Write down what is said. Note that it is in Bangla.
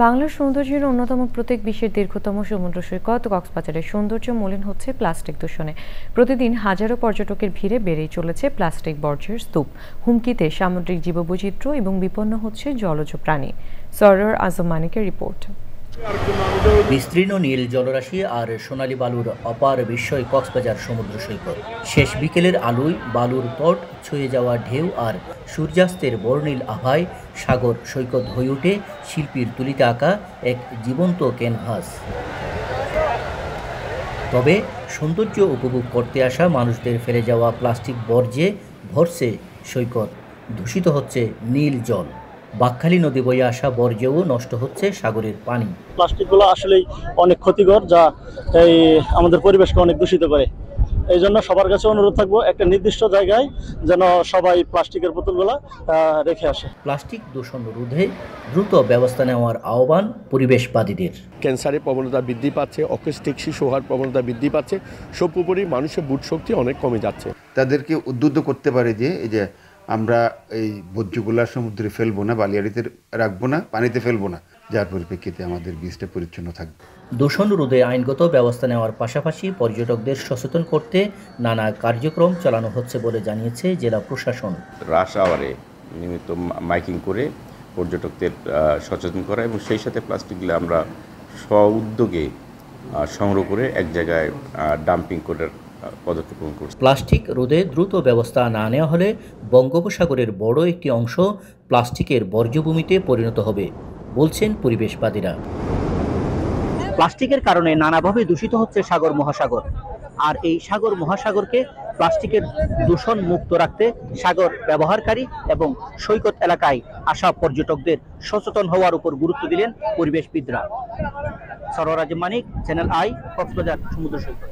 বাংলার সৌন্দর্যের অন্যতম প্রতীক বিশ্বের দীর্ঘতম সমুদ্র সৈকত কক্সবাজারের সৌন্দর্য মলিন হচ্ছে প্লাস্টিক দূষণে। প্রতিদিন হাজারো পর্যটকের ভিড়ে বেড়েই চলেছে প্লাস্টিক বর্জ্যের স্তূপ। হুমকিতে সামুদ্রিক জীববৈচিত্র্য এবং বিপন্ন হচ্ছে জলজ প্রাণী। সরোয়ার আজম মানিকের রিপোর্ট। বিস্তীর্ণ নীল জলরাশি আর সোনালী বালুর অপার বিস্ময় কক্সবাজার সমুদ্র সৈকত। শেষ বিকেলের আলোয় বালুর তট ছুঁয়ে যাওয়া ঢেউ আর সূর্যাস্তের বর্ণিল আভায় সাগর সৈকত হয়ে ওঠে শিল্পীর তুলিতে আঁকা এক জীবন্ত ক্যানভাস। তবে সৌন্দর্য উপভোগ করতে আসা মানুষদের ফেলে যাওয়া প্লাস্টিক বর্জ্যে ভরছে সৈকত। দূষিত হচ্ছে নীল জল। বাকখালী নদী বয়ে আসা বর্জ্যও নষ্ট হচ্ছে সাগরের পানি। প্লাস্টিকগুলো আসলেই অনেক ক্ষতিকর, যা এই আমাদের পরিবেশকে অনেক দূষিত করে। এই জন্য সবার কাছে অনুরোধ থাকবো, একটা নির্দিষ্ট জায়গায় যেন সবাই প্লাস্টিকের বোতলগুলো রেখে আসে। প্লাস্টিক দূষণ রোধে দ্রুত ব্যবস্থা নেওয়ার আহ্বান পরিবেশবাদীদের। ক্যান্সারের প্রবণতা বৃদ্ধি পাচ্ছে, অটিস্টিক শিশু হওয়ার প্রবণতা বৃদ্ধি পাচ্ছে, সর্বোপরি মানুষের বুট শক্তি অনেক কমে যাচ্ছে। তাদেরকে উদ্বুদ্ধ করতে পারে যে এই যে আমরা এই বর্জ্যগুলা সমুদ্রে ফেলবো না, বালিয়াড়িতে রাখবো না, পানিতে ফেলবো না, যার পরিপ্রেক্ষিতে আমাদের বীজটা পরিচ্ছন্ন থাকবে। দূষণ রোধে আইনগত ব্যবস্থা নেওয়ার পাশাপাশি পর্যটকদের সচেতন করতে নানা কার্যক্রম চালানো হচ্ছে বলে জানিয়েছে জেলা প্রশাসন। রাশ আওয়ারে নিয়মিত মাইকিং করে পর্যটকদের সচেতন করা এবং সেই সাথে প্লাস্টিকগুলো আমরা স্ব-উদ্যোগে সংগ্রহ করে এক জায়গায় ডাম্পিং করার পদক্ষেপ গ্রহণ করছি। প্লাস্টিক রোধে দ্রুত ব্যবস্থা না নেওয়া হলে বঙ্গোপসাগরের বড় একটি অংশ প্লাস্টিকের বর্জ্যভূমিতে পরিণত হবে বলছেন পরিবেশবাদীরা। প্লাস্টিকের কারণে নানাভাবে দূষিত হচ্ছে সাগর মহাসাগর, আর এই সাগর মহাসাগরকে প্লাস্টিকের দূষণ মুক্ত রাখতে সাগর ব্যবহারকারী এবং সৈকত এলাকায় আসা পর্যটকদের সচেতন হওয়ার উপর গুরুত্ব দিলেন পরিবেশবিদরা। সরোয়ার আজম মানিক, চ্যানেল আই, কক্সবাজার সমুদ্র সৈকত।